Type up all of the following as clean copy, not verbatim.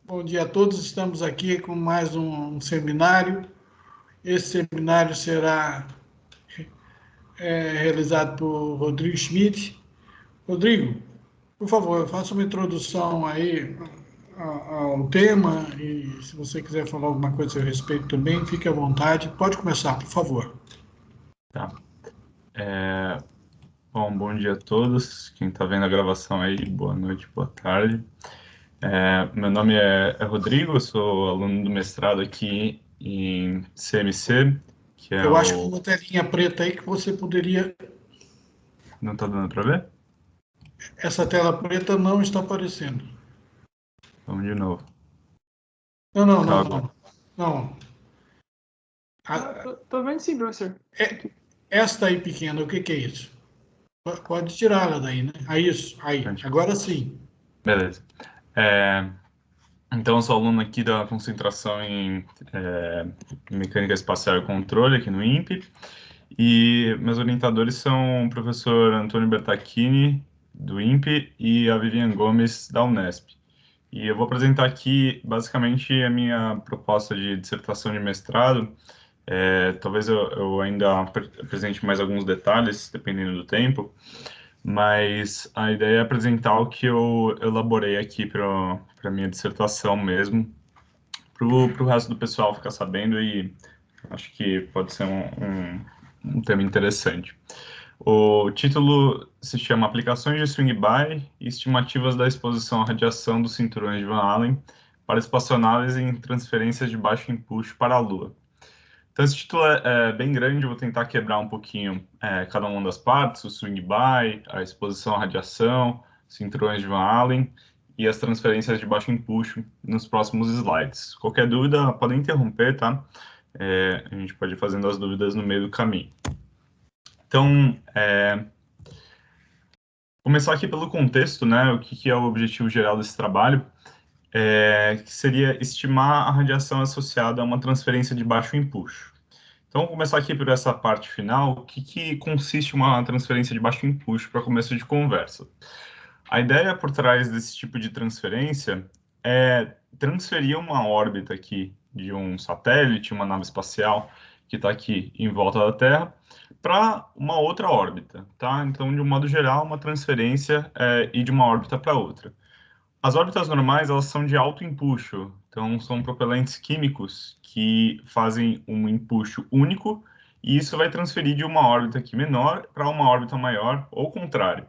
Bom dia a todos, estamos aqui com mais um seminário. Esse seminário será realizado por Rodrigo Schmidt. Rodrigo, por favor, faça uma introdução aí ao tema e se você quiser falar alguma coisa a seu respeito também, fique à vontade. Pode começar, por favor. Tá. Bom dia a todos. Quem está vendo a gravação aí, boa noite, boa tarde. Meu nome é Rodrigo, eu sou aluno do mestrado aqui em CMC, que é Eu acho que tem o... uma telinha preta aí que você poderia. Não está dando para ver? Essa tela preta não está aparecendo. Vamos de novo. Não, não, Tá, não, agora. não. Não. Tô vendo sim, professor. Esta aí pequena, o que que é isso? Pode tirá-la daí, né? Aí, isso, aí. Agora sim. Beleza. Então, eu sou aluno aqui da concentração em Mecânica Espacial e Controle aqui no INPE. E meus orientadores são o professor Antônio Bertacchini, do INPE, e a Vivian Gomes, da Unesp. E eu vou apresentar aqui, basicamente, a minha proposta de dissertação de mestrado. Talvez eu ainda apresente mais alguns detalhes, dependendo do tempo, mas a ideia é apresentar o que eu elaborei aqui para a minha dissertação mesmo, para o resto do pessoal ficar sabendo, e acho que pode ser um tema interessante. O título se chama Aplicações de Swing By e Estimativas da Exposição à Radiação dos Cinturões de Van Allen para Espaçonave em Transferências de Baixo Impulso para a Lua. Então, esse título é bem grande, eu vou tentar quebrar um pouquinho cada uma das partes, o Swing By, a exposição à radiação, cinturões de Van Allen e as transferências de baixo impulso nos próximos slides. Qualquer dúvida, podem interromper, tá? A gente pode ir fazendo as dúvidas no meio do caminho. Então, começar aqui pelo contexto, né? O que é o objetivo geral desse trabalho, que seria estimar a radiação associada a uma transferência de baixo impulso. Então, vamos começar aqui por essa parte final. O que consiste uma transferência de baixo impulso para começo de conversa? A ideia por trás desse tipo de transferência é transferir uma órbita aqui de um satélite, uma nave espacial que está aqui em volta da Terra, para uma outra órbita, tá? Então, de um modo geral, uma transferência ir de uma órbita para outra. As órbitas normais, elas são de alto empuxo, então são propelentes químicos que fazem um empuxo único e isso vai transferir de uma órbita aqui menor para uma órbita maior, ou o contrário.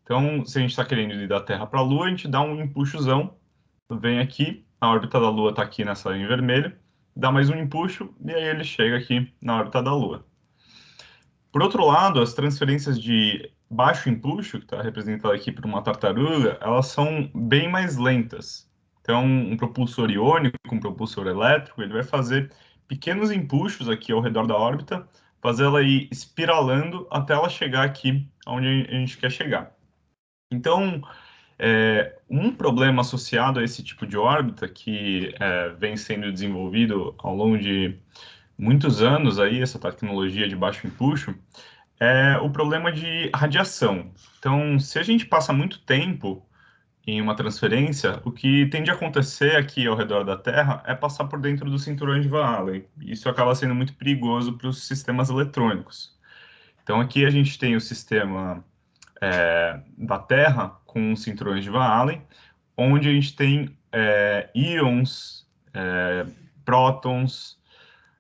Então, se a gente está querendo ir da Terra para a Lua, a gente dá um empuxozão, vem aqui, a órbita da Lua está aqui nessa linha vermelha, dá mais um empuxo e aí ele chega aqui na órbita da Lua. Por outro lado, as transferências de baixo impulso, que está representada aqui por uma tartaruga, elas são bem mais lentas. Então, um propulsor iônico, um propulsor elétrico, ele vai fazer pequenos impulsos aqui ao redor da órbita, fazer ela ir espiralando até ela chegar aqui onde a gente quer chegar. Então, um problema associado a esse tipo de órbita, que vem sendo desenvolvido ao longo de muitos anos aí, essa tecnologia de baixo impulso, é o problema de radiação. Então, se a gente passa muito tempo em uma transferência, o que tende a acontecer aqui ao redor da Terra é passar por dentro dos cinturões de Van Allen. Isso acaba sendo muito perigoso para os sistemas eletrônicos. Então, aqui a gente tem o sistema da Terra com os cinturões de Van Allen, onde a gente tem íons, prótons,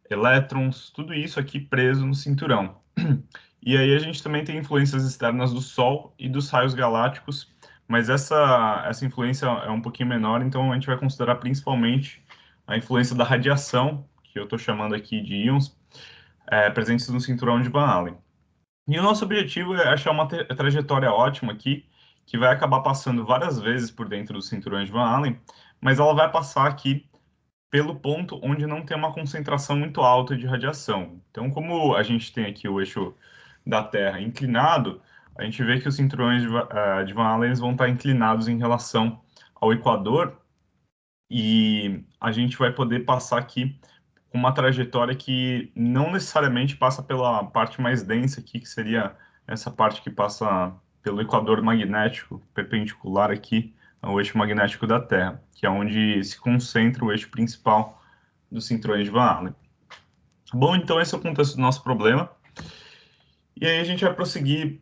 elétrons, tudo isso aqui preso no cinturão. E aí a gente também tem influências externas do Sol e dos raios galácticos, mas essa influência é um pouquinho menor, então a gente vai considerar principalmente a influência da radiação, que eu estou chamando aqui de íons, presentes no cinturão de Van Allen. E o nosso objetivo é achar uma trajetória ótima aqui, que vai acabar passando várias vezes por dentro dos cinturões de Van Allen, mas ela vai passar aqui pelo ponto onde não tem uma concentração muito alta de radiação. Então, como a gente tem aqui o eixo da Terra inclinado, a gente vê que os cinturões de Van Allen vão estar inclinados em relação ao Equador e a gente vai poder passar aqui com uma trajetória que não necessariamente passa pela parte mais densa aqui, que seria essa parte que passa pelo Equador magnético perpendicular aqui ao eixo magnético da Terra, que é onde se concentra o eixo principal dos cinturões de Van Allen. Bom, então esse é o contexto do nosso problema. E aí a gente vai prosseguir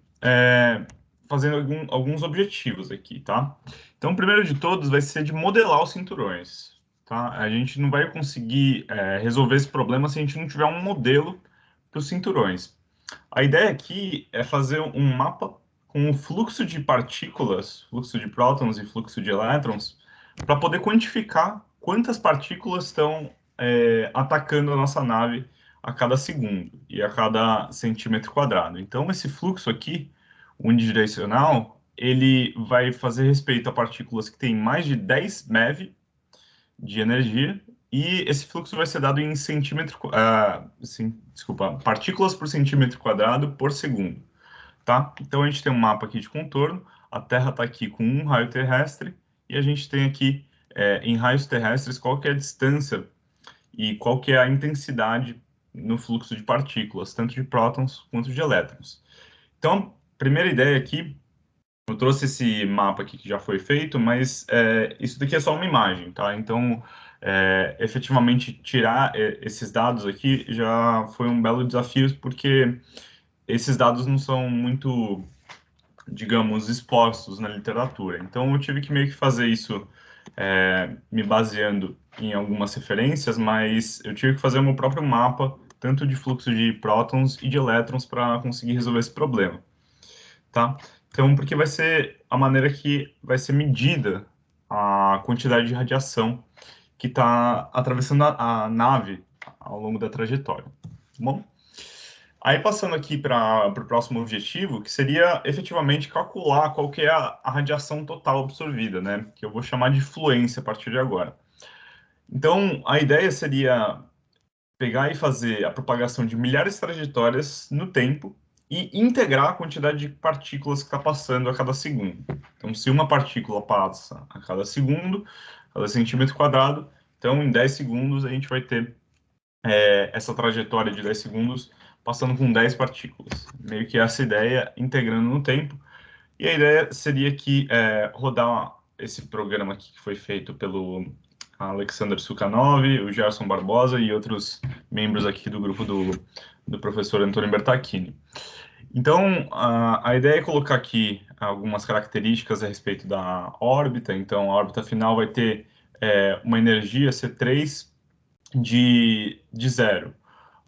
fazendo alguns objetivos aqui, tá? Então, o primeiro de todos vai ser de modelar os cinturões, tá? A gente não vai conseguir resolver esse problema se a gente não tiver um modelo para os cinturões. A ideia aqui é fazer um mapa com o fluxo de partículas, fluxo de prótons e fluxo de elétrons, para poder quantificar quantas partículas estão atacando a nossa nave a cada segundo e a cada centímetro quadrado. Então, esse fluxo aqui, unidirecional, ele vai fazer respeito a partículas que têm mais de 10 MeV de energia, e esse fluxo vai ser dado em partículas por centímetro quadrado por segundo, tá? Então, a gente tem um mapa aqui de contorno, a Terra está aqui com um raio terrestre, e a gente tem aqui, em raios terrestres, qual que é a distância e qual que é a intensidade no fluxo de partículas, tanto de prótons quanto de elétrons. Então, primeira ideia aqui, eu trouxe esse mapa aqui que já foi feito, mas isso daqui é só uma imagem, tá? Então, efetivamente, tirar esses dados aqui já foi um belo desafio, porque esses dados não são muito, digamos, expostos na literatura. Então, eu tive que meio que fazer isso me baseando em algumas referências, mas eu tive que fazer o meu próprio mapa, tanto de fluxo de prótons e de elétrons, para conseguir resolver esse problema, tá? Então, porque vai ser a maneira que vai ser medida a quantidade de radiação que está atravessando a nave ao longo da trajetória, tá bom? Aí, passando aqui para o próximo objetivo, que seria efetivamente calcular qual que é a radiação total absorvida, né? Que eu vou chamar de fluência a partir de agora. Então, a ideia seria pegar e fazer a propagação de milhares de trajetórias no tempo e integrar a quantidade de partículas que está passando a cada segundo. Então, se uma partícula passa a cada centímetro quadrado, então em 10 segundos a gente vai ter essa trajetória de 10 segundos passando com 10 partículas. Meio que essa ideia integrando no tempo. E a ideia seria que rodar esse programa aqui que foi feito pelo Alexander Sukhanov, o Gerson Barbosa e outros membros aqui do grupo do professor Antônio Bertacchini. Então, a ideia é colocar aqui algumas características a respeito da órbita. Então, a órbita final vai ter uma energia C3 de zero.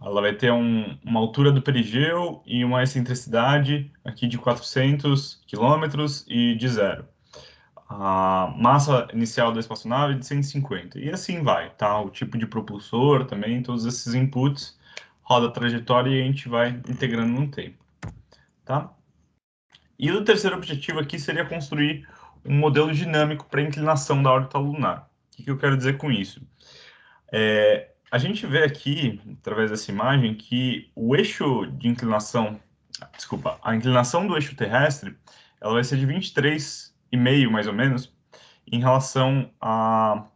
Ela vai ter uma altura do perigeu e uma excentricidade aqui de 400 quilômetros e de zero. A massa inicial da espaçonave é de 150. E assim vai, tá? O tipo de propulsor também, todos esses inputs, roda a trajetória e a gente vai integrando no tempo, tá? E o terceiro objetivo aqui seria construir um modelo dinâmico para a inclinação da órbita lunar. O que eu quero dizer com isso? A gente vê aqui, através dessa imagem, que o eixo de inclinação, a inclinação do eixo terrestre, ela vai ser de 23,5, mais ou menos, em relação ao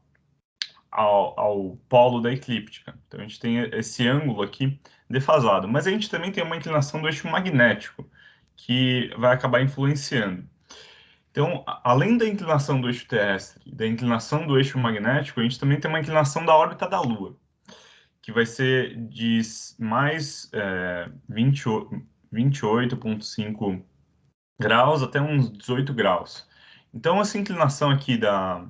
polo da eclíptica. Então, a gente tem esse ângulo aqui defasado. Mas a gente também tem uma inclinação do eixo magnético, que vai acabar influenciando. Então, além da inclinação do eixo terrestre e da inclinação do eixo magnético, a gente também tem uma inclinação da órbita da Lua, que vai ser de mais 28,5 graus até uns 18 graus. Então, essa inclinação aqui da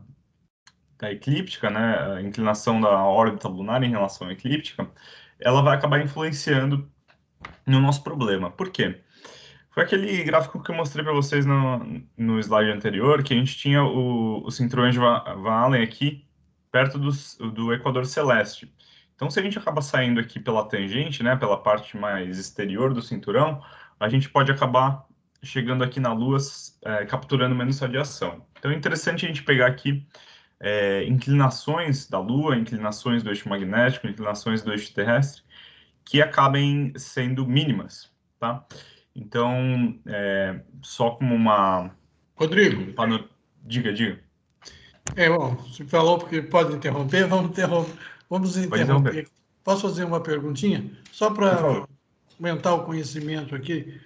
eclíptica, né, a inclinação da órbita lunar em relação à eclíptica, ela vai acabar influenciando no nosso problema. Por quê? Foi aquele gráfico que eu mostrei para vocês no slide anterior, que a gente tinha os cinturões de Van Allen aqui, perto do Equador Celeste. Então, se a gente acaba saindo aqui pela tangente, né, pela parte mais exterior do cinturão, a gente pode acabar chegando aqui na Lua, capturando menos radiação. Então, é interessante a gente pegar aqui inclinações da Lua, inclinações do eixo magnético, inclinações do eixo terrestre, que acabem sendo mínimas, tá? Então, só como uma... Rodrigo, Diga. bom, você falou porque pode interromper, vamos Pode interromper. interromper. Posso fazer uma perguntinha? Só Por para favor. aumentar o conhecimento aqui.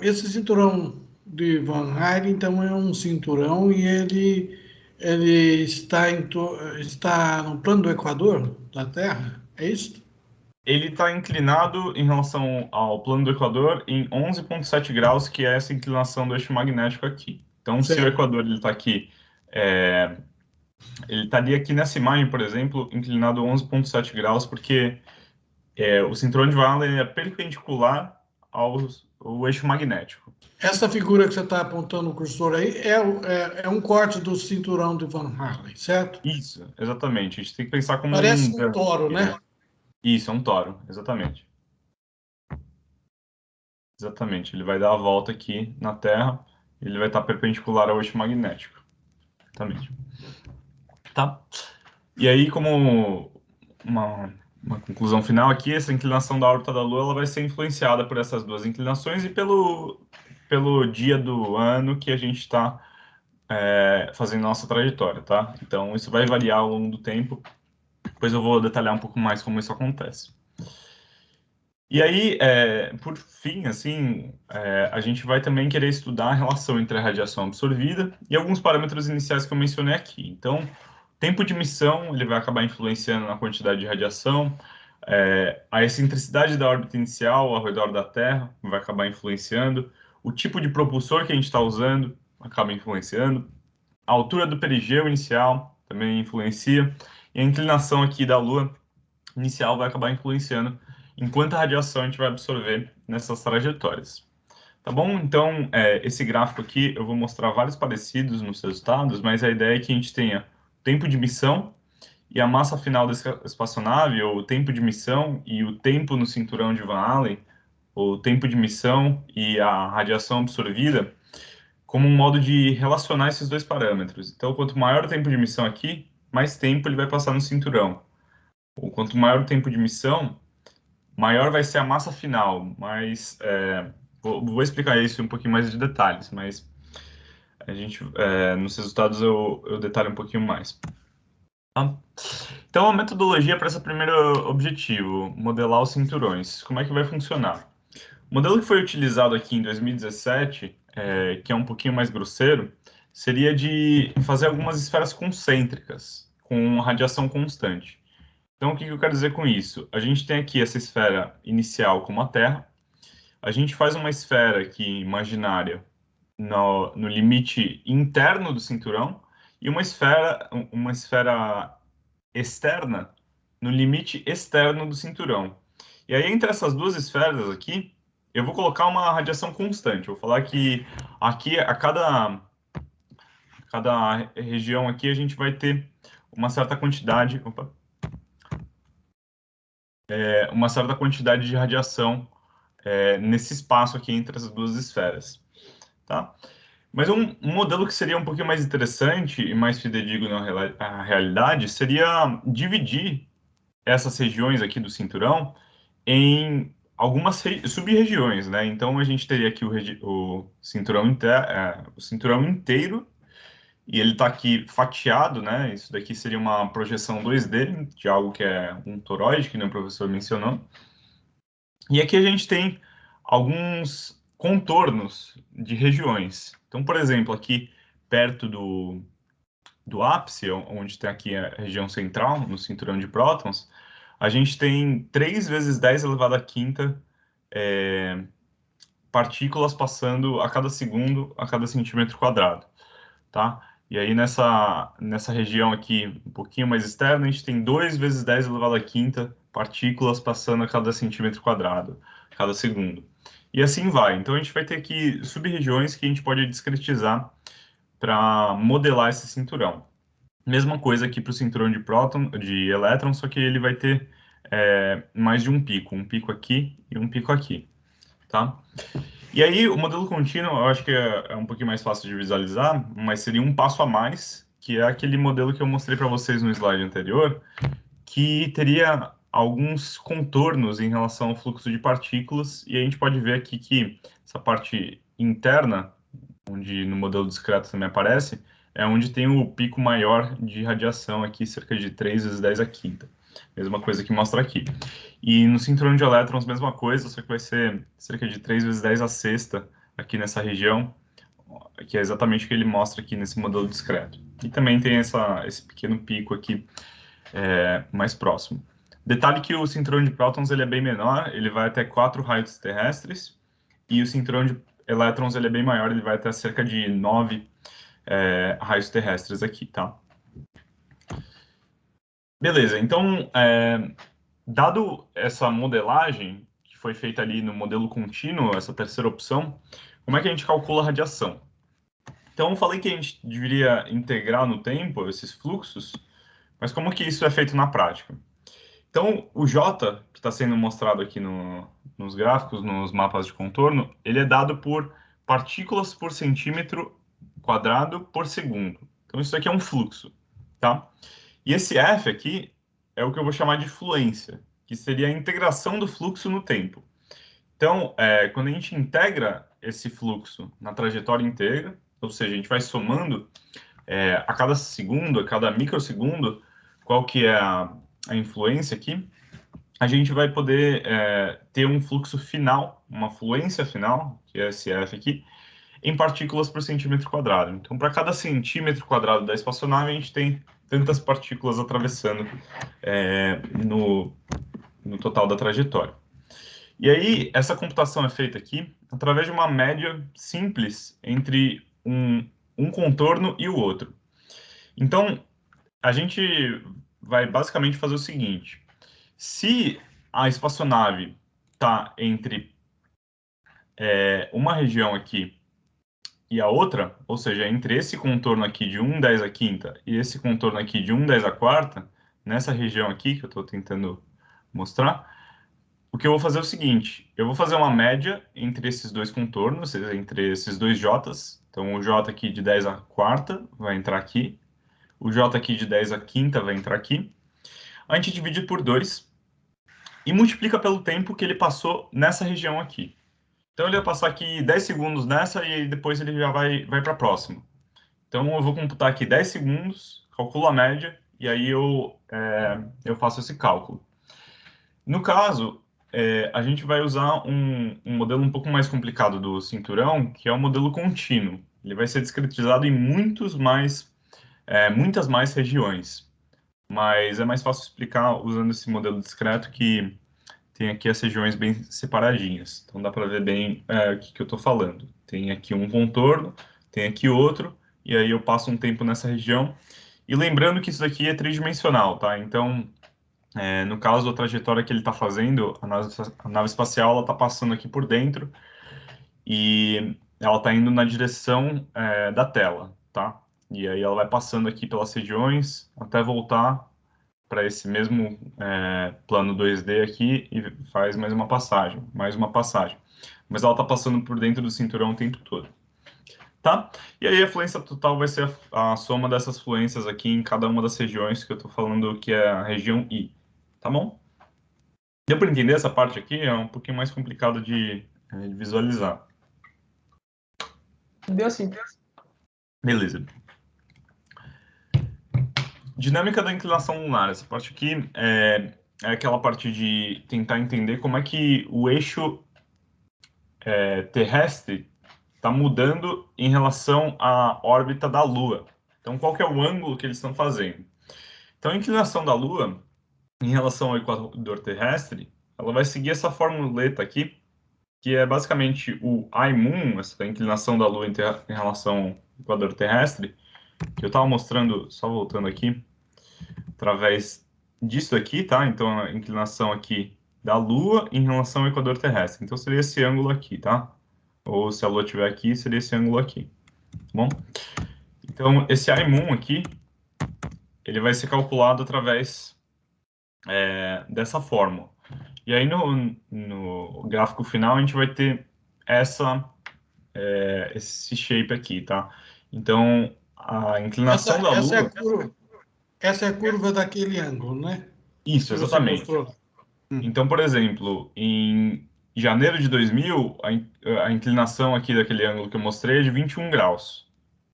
Esse cinturão de Van Allen, então, é um cinturão e ele está no plano do Equador da Terra, é isso? Ele está inclinado em relação ao plano do Equador em 11,7 graus, que é essa inclinação do eixo magnético aqui. Então, se o Certo. Equador está aqui, ele estaria aqui nessa imagem, por exemplo, inclinado 11,7 graus, porque o cinturão de Van Allen é perpendicular ao eixo magnético. Essa figura que você está apontando o cursor aí é um corte do cinturão de Van Allen, certo? Isso, exatamente. A gente tem que pensar como Parece um um V toro, aqui, né? né? Isso, é um toro, exatamente. Exatamente. Ele vai dar a volta aqui na Terra, ele vai estar perpendicular ao eixo magnético. Exatamente. Tá? E aí, como uma conclusão final aqui, essa inclinação da órbita da Lua ela vai ser influenciada por essas duas inclinações e pelo dia do ano que a gente está fazendo nossa trajetória, tá? Então, isso vai variar ao longo do tempo. Depois eu vou detalhar um pouco mais como isso acontece. E aí, por fim, assim, a gente vai também querer estudar a relação entre a radiação absorvida e alguns parâmetros iniciais que eu mencionei aqui. Então, tempo de emissão, ele vai acabar influenciando na quantidade de radiação, a excentricidade da órbita inicial ao redor da Terra vai acabar influenciando, o tipo de propulsor que a gente está usando acaba influenciando, a altura do perigeu inicial também influencia, e a inclinação aqui da Lua inicial vai acabar influenciando enquanto a radiação a gente vai absorver nessas trajetórias. Tá bom? Então, esse gráfico aqui eu vou mostrar vários parecidos nos resultados, mas a ideia é que a gente tenha tempo de missão e a massa final da espaçonave, ou o tempo de missão e o tempo no cinturão de Van Allen, ou o tempo de missão e a radiação absorvida, como um modo de relacionar esses dois parâmetros. Então, quanto maior o tempo de missão aqui, mais tempo ele vai passar no cinturão. Ou quanto maior o tempo de missão, maior vai ser a massa final. Mas vou explicar isso um pouquinho mais de detalhes, mas nos resultados eu detalho um pouquinho mais. Tá? Então, a metodologia para esse primeiro objetivo, modelar os cinturões, como é que vai funcionar? O modelo que foi utilizado aqui em 2017, que é um pouquinho mais grosseiro, seria de fazer algumas esferas concêntricas, com radiação constante. Então, o que eu quero dizer com isso? A gente tem aqui essa esfera inicial como a Terra, a gente faz uma esfera aqui imaginária no limite interno do cinturão e uma esfera externa no limite externo do cinturão. E aí, entre essas duas esferas aqui, eu vou colocar uma radiação constante. Eu vou falar que aqui, cada região aqui, a gente vai ter uma certa quantidade, uma certa quantidade de radiação nesse espaço aqui entre as duas esferas, tá? Mas um modelo que seria um pouquinho mais interessante e mais fidedigno à realidade seria dividir essas regiões aqui do cinturão em algumas sub-regiões, né? Então a gente teria aqui o cinturão, o cinturão inteiro e ele está aqui fatiado, né? Isso daqui seria uma projeção 2D de algo que é um toroide, que nem o professor mencionou. E aqui a gente tem alguns contornos de regiões. Então, por exemplo, aqui perto do ápice, onde tem aqui a região central, no cinturão de prótons, a gente tem 3 vezes 10 elevado à quinta partículas passando a cada segundo, a cada centímetro quadrado, tá? E aí nessa região aqui, um pouquinho mais externa, a gente tem 2 vezes 10 elevado à quinta partículas passando a cada centímetro quadrado, a cada segundo. E assim vai. Então a gente vai ter aqui sub-regiões que a gente pode discretizar para modelar esse cinturão. Mesma coisa aqui para o cinturão de próton, de elétron, só que ele vai ter mais de um pico aqui e um pico aqui, tá? E aí o modelo contínuo, eu acho que é um pouquinho mais fácil de visualizar, mas seria um passo a mais, que é aquele modelo que eu mostrei para vocês no slide anterior, que teria alguns contornos em relação ao fluxo de partículas, e a gente pode ver aqui que essa parte interna, onde no modelo discreto também aparece, é onde tem o pico maior de radiação aqui, cerca de 3 vezes 10 a quinta. Mesma coisa que mostra aqui. E no cinturão de elétrons, mesma coisa, só que vai ser cerca de 3 vezes 10 a sexta aqui nessa região, que é exatamente o que ele mostra aqui nesse modelo discreto. E também tem esse pequeno pico aqui mais próximo. Detalhe que o cinturão de prótons ele é bem menor, ele vai até 4 raios terrestres, e o cinturão de elétrons ele é bem maior, ele vai até cerca de 9 raios terrestres aqui, tá? Beleza, então, dado essa modelagem que foi feita ali no modelo contínuo, essa terceira opção, como é que a gente calcula a radiação? Então, eu falei que a gente deveria integrar no tempo esses fluxos, mas como que isso é feito na prática? Então, o J, que está sendo mostrado aqui nos gráficos, nos mapas de contorno, ele é dado por partículas por centímetro quadrado por segundo. Então, isso aqui é um fluxo, tá? E esse F aqui é o que eu vou chamar de fluência, que seria a integração do fluxo no tempo. Então, quando a gente integra esse fluxo na trajetória inteira, ou seja, a gente vai somando a cada segundo, a cada microsegundo, qual que é a influência aqui, a gente vai poder ter um fluxo final, uma fluência final, que é esse F aqui, em partículas por centímetro quadrado. Então, para cada centímetro quadrado da espaçonave, a gente tem tantas partículas atravessando no total da trajetória. E aí, essa computação é feita aqui através de uma média simples entre um contorno e o outro. Então, a gente vai basicamente fazer o seguinte: se a espaçonave está entre uma região aqui e a outra, ou seja, entre esse contorno aqui de 1,10 a quinta e esse contorno aqui de 1,10 a quarta, nessa região aqui que eu estou tentando mostrar, o que eu vou fazer é o seguinte: eu vou fazer uma média entre esses dois contornos, entre esses dois J's. Então, o J aqui de 10 a quarta vai entrar aqui, o J aqui de 10 a quinta vai entrar aqui. A gente divide por 2 e multiplica pelo tempo que ele passou nessa região aqui. Então, ele vai passar aqui 10 segundos nessa e depois ele já vai para a próxima. Então, eu vou computar aqui 10 segundos, calculo a média e aí eu faço esse cálculo. No caso, a gente vai usar um modelo um pouco mais complicado do cinturão, que é o modelo contínuo. Ele vai ser discretizado em muitas mais regiões, mas é mais fácil explicar usando esse modelo discreto que tem aqui as regiões bem separadinhas. Então dá para ver bem o que eu estou falando. Tem aqui um contorno, tem aqui outro, e aí eu passo um tempo nessa região. E lembrando que isso daqui é tridimensional, tá? Então, no caso, a trajetória que ele está fazendo, a nave espacial, ela está passando aqui por dentro e ela está indo na direção da tela, tá? E aí ela vai passando aqui pelas regiões até voltar para esse mesmo plano 2D aqui e faz mais uma passagem, mais uma passagem. Mas ela está passando por dentro do cinturão o tempo todo, tá? E aí a fluência total vai ser a soma dessas fluências aqui em cada uma das regiões que eu estou falando que é a região I, tá bom? Deu para entender essa parte aqui? É um pouquinho mais complicado de visualizar. Deu sim. Beleza. Dinâmica da inclinação lunar. Essa parte aqui é aquela parte de tentar entender como é que o eixo terrestre está mudando em relação à órbita da Lua. Então, qual que é o ângulo que eles estão fazendo? Então, a inclinação da Lua em relação ao equador terrestre, ela vai seguir essa formuleta aqui, que é basicamente o I-Moon, essa inclinação da Lua em relação ao equador terrestre, que eu estava mostrando, só voltando aqui, através disso aqui, tá? Então, a inclinação aqui da Lua em relação ao equador terrestre. Então, seria esse ângulo aqui, tá? Ou se a Lua estiver aqui, seria esse ângulo aqui, tá bom? Então, esse I-Moon aqui, ele vai ser calculado através dessa fórmula. E aí, no gráfico final, a gente vai ter esse shape aqui, tá? Então, a inclinação da Lua... Essa é a curva daquele ângulo, né? Isso, Que você exatamente. mostrou. Então, por exemplo, em janeiro de 2000, a inclinação aqui daquele ângulo que eu mostrei é de 21 graus,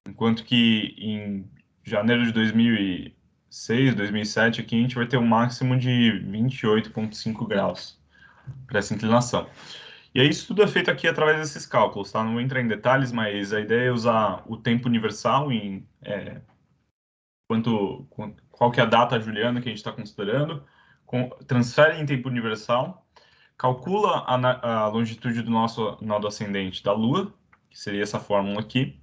enquanto que em janeiro de 2006, 2007, aqui a gente vai ter um máximo de 28,5 graus para essa inclinação. E aí isso tudo é feito aqui através desses cálculos, tá? Não vou entrar em detalhes, mas a ideia é usar o tempo universal em qual que é a data juliana que a gente está considerando, transfere em tempo universal, calcula a longitude do nosso nó ascendente da Lua, que seria essa fórmula aqui,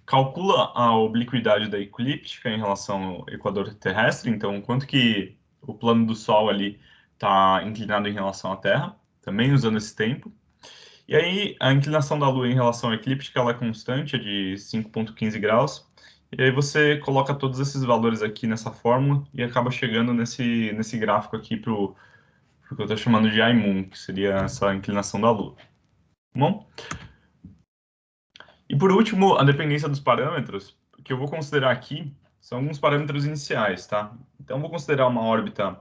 calcula a obliquidade da eclíptica em relação ao equador terrestre, então quanto que o plano do Sol ali está inclinado em relação à Terra, também usando esse tempo. E aí a inclinação da Lua em relação à eclíptica ela é constante, é de 5,15 graus. E aí você coloca todos esses valores aqui nessa fórmula e acaba chegando nesse gráfico aqui para o que eu estou chamando de I-Moon, que seria essa inclinação da Lua. Tá bom? E por último, a dependência dos parâmetros, o que eu vou considerar aqui são alguns parâmetros iniciais, tá? Então, eu vou considerar uma órbita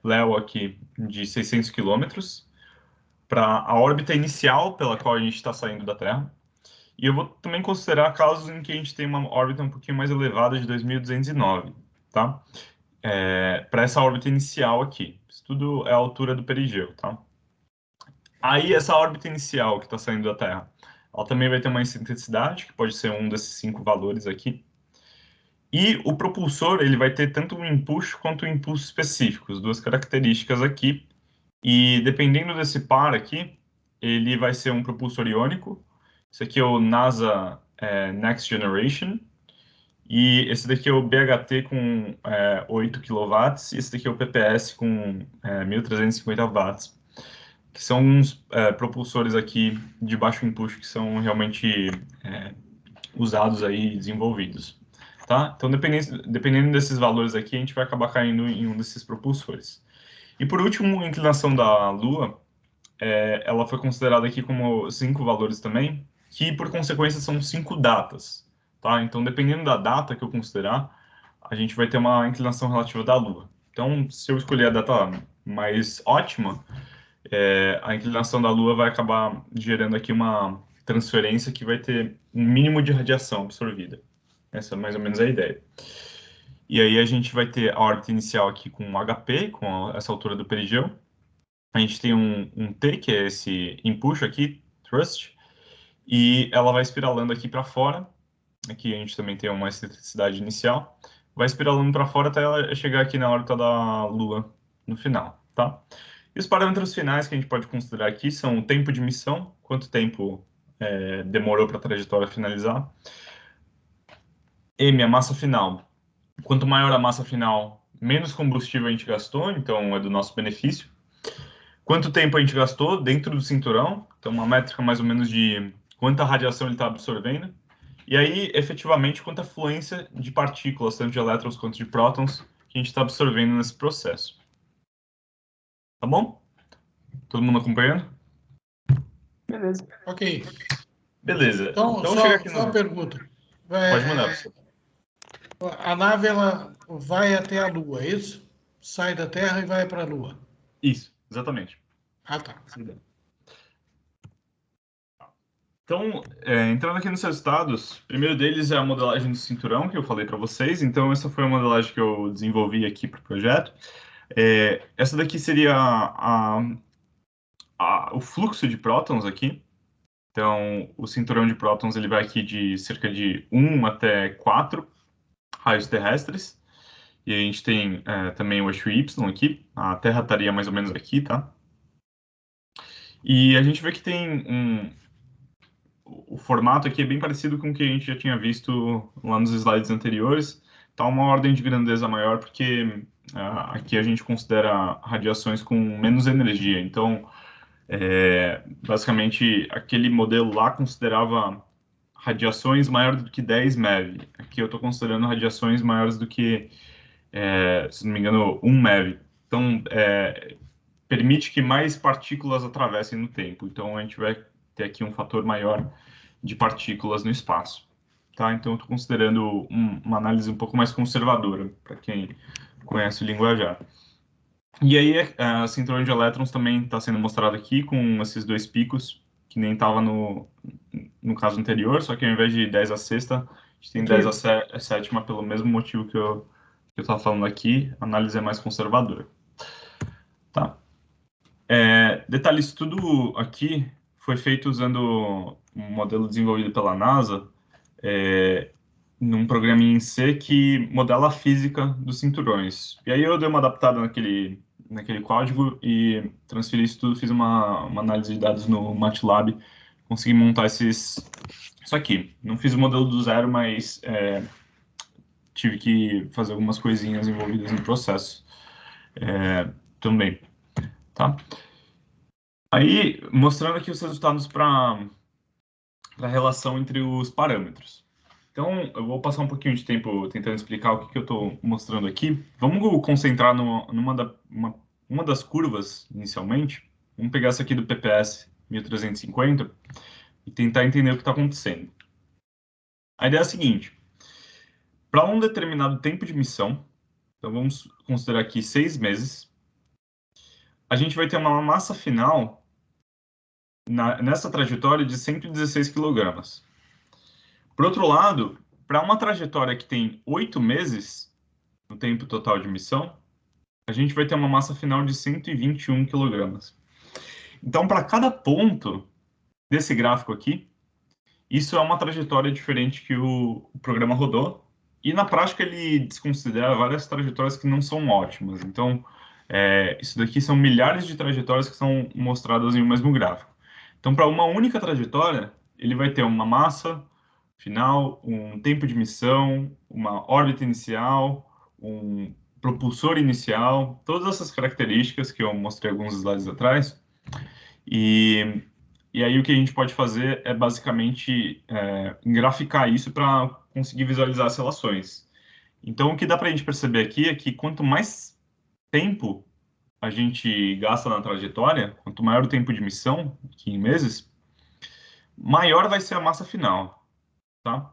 LEO aqui de 600 quilômetros para a órbita inicial pela qual a gente está saindo da Terra. E eu vou também considerar casos em que a gente tem uma órbita um pouquinho mais elevada de 2.209, tá? Para essa órbita inicial aqui. Isso tudo é a altura do perigeu, tá? Aí, essa órbita inicial que está saindo da Terra, ela também vai ter uma excentricidade, que pode ser um desses 5 valores aqui. E o propulsor, ele vai ter tanto um empuxo quanto um impulso específicos, duas características aqui. E dependendo desse par aqui, ele vai ser um propulsor iônico. Esse aqui é o NASA Next Generation. E esse daqui é o BHT com 8 kW. E esse daqui é o PPS com 1.350 watts. Que são uns propulsores aqui de baixo empuxo que são realmente usados aí e desenvolvidos. Tá? Então, dependendo desses valores aqui, a gente vai acabar caindo em um desses propulsores. E por último, a inclinação da Lua, ela foi considerada aqui como 5 valores também, que por consequência são 5 datas. Tá? Então, dependendo da data que eu considerar, a gente vai ter uma inclinação relativa da Lua. Então, se eu escolher a data mais ótima, a inclinação da Lua vai acabar gerando aqui uma transferência que vai ter um mínimo de radiação absorvida. Essa é mais ou menos a ideia. E aí a gente vai ter a órbita inicial aqui com um HP, com essa altura do perigeu. A gente tem um T, que é esse empuxo aqui, thrust, e ela vai espiralando aqui para fora. Aqui a gente também tem uma excentricidade inicial. Vai espiralando para fora até ela chegar aqui na órbita da Lua no final, tá? E os parâmetros finais que a gente pode considerar aqui são o tempo de missão, quanto tempo demorou para a trajetória finalizar. M, a massa final. Quanto maior a massa final, menos combustível a gente gastou, então é do nosso benefício. Quanto tempo a gente gastou dentro do cinturão, então uma métrica mais ou menos de quanta radiação ele está absorvendo. E aí, efetivamente, quanta fluência de partículas, tanto de elétrons quanto de prótons, que a gente está absorvendo nesse processo. Tá bom? Todo mundo acompanhando? Beleza. Ok. Beleza. Então, chega aqui só uma pergunta. Pode mandar, professor. A nave ela vai até a Lua, é isso? Sai da Terra e vai para a Lua. Isso, exatamente. Ah, tá. Então, entrando aqui nos resultados, o primeiro deles é a modelagem do cinturão, que eu falei para vocês. Então, essa foi a modelagem que eu desenvolvi aqui para o projeto. Essa daqui seria o fluxo de prótons aqui. Então, o cinturão de prótons ele vai aqui de cerca de 1 até 4 raios terrestres. E a gente tem também o eixo Y aqui. A Terra estaria mais ou menos aqui, tá? E a gente vê que tem o formato aqui é bem parecido com o que a gente já tinha visto lá nos slides anteriores. Tá uma ordem de grandeza maior, porque aqui a gente considera radiações com menos energia. Então, basicamente, aquele modelo lá considerava radiações maiores do que 10 MeV. Aqui eu estou considerando radiações maiores do que, se não me engano, 1 MeV. Então, permite que mais partículas atravessem no tempo. Então, a gente vai ter aqui um fator maior de partículas no espaço. Tá? Então, eu estou considerando uma análise um pouco mais conservadora, para quem conhece o linguajar. E aí, a cinturão de elétrons também está sendo mostrado aqui, com esses dois picos, que nem estava no caso anterior, só que ao invés de 10 a sexta, a gente tem 10 a sétima, pelo mesmo motivo que eu estava falando aqui, a análise é mais conservadora. Tá? Detalhe, isso tudo aqui foi feito usando um modelo desenvolvido pela NASA, num programinha em C que modela a física dos cinturões. E aí eu dei uma adaptada naquele código e transferi isso tudo, fiz uma análise de dados no MATLAB, consegui montar isso aqui. Não fiz o modelo do zero, mas tive que fazer algumas coisinhas envolvidas no processo também, tá? Aí, mostrando aqui os resultados para a relação entre os parâmetros. Então, eu vou passar um pouquinho de tempo tentando explicar o que eu estou mostrando aqui. Vamos concentrar uma das curvas, inicialmente. Vamos pegar essa aqui do PPS 1350 e tentar entender o que está acontecendo. A ideia é a seguinte. Para um determinado tempo de missão, então vamos considerar aqui 6 meses, a gente vai ter uma massa final nessa trajetória de 116 kg. Por outro lado, para uma trajetória que tem 8 meses, no tempo total de missão, a gente vai ter uma massa final de 121 kg. Então, para cada ponto desse gráfico aqui, isso é uma trajetória diferente que o programa rodou, e na prática ele desconsidera várias trajetórias que não são ótimas. Então, isso daqui são milhares de trajetórias que são mostradas em um mesmo gráfico. Então, para uma única trajetória, ele vai ter uma massa final, um tempo de missão, uma órbita inicial, um propulsor inicial, todas essas características que eu mostrei alguns slides atrás. E aí o que a gente pode fazer é basicamente graficar isso para conseguir visualizar as relações. Então, o que dá para a gente perceber aqui é que quanto mais tempo a gente gasta na trajetória, quanto maior o tempo de missão, aqui em meses, maior vai ser a massa final, tá?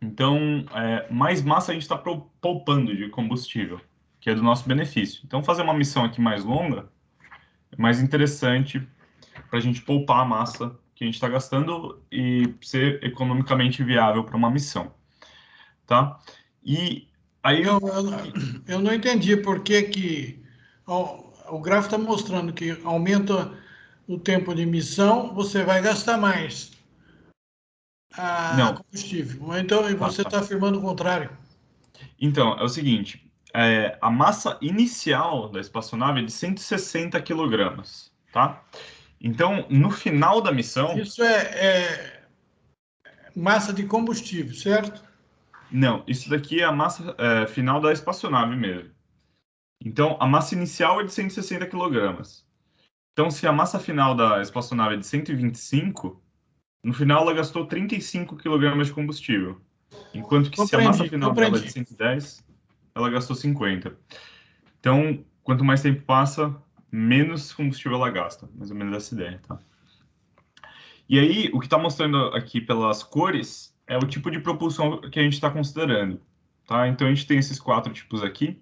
Então, mais massa a gente está poupando de combustível, que é do nosso benefício. Então, fazer uma missão aqui mais longa é mais interessante para a gente poupar a massa que a gente está gastando e ser economicamente viável para uma missão, tá? E aí... Eu não entendi por que o gráfico está mostrando que aumenta o tempo de missão, você vai gastar mais a Não, combustível. Então, você tá. está afirmando o contrário. Então, é o seguinte, a massa inicial da espaçonave é de 160 kg, tá? Então, no final da missão... Isso é massa de combustível, certo? Não, isso daqui é a massa final da espaçonave mesmo. Então, a massa inicial é de 160 kg. Então, se a massa final da espaçonave é de 125, no final ela gastou 35 kg de combustível. Enquanto que se a massa final dela é de 110, ela gastou 50. Então, quanto mais tempo passa, menos combustível ela gasta. Mais ou menos essa ideia, tá? E aí, o que está mostrando aqui pelas cores é o tipo de propulsão que a gente está considerando, tá? Então, a gente tem esses 4 tipos aqui.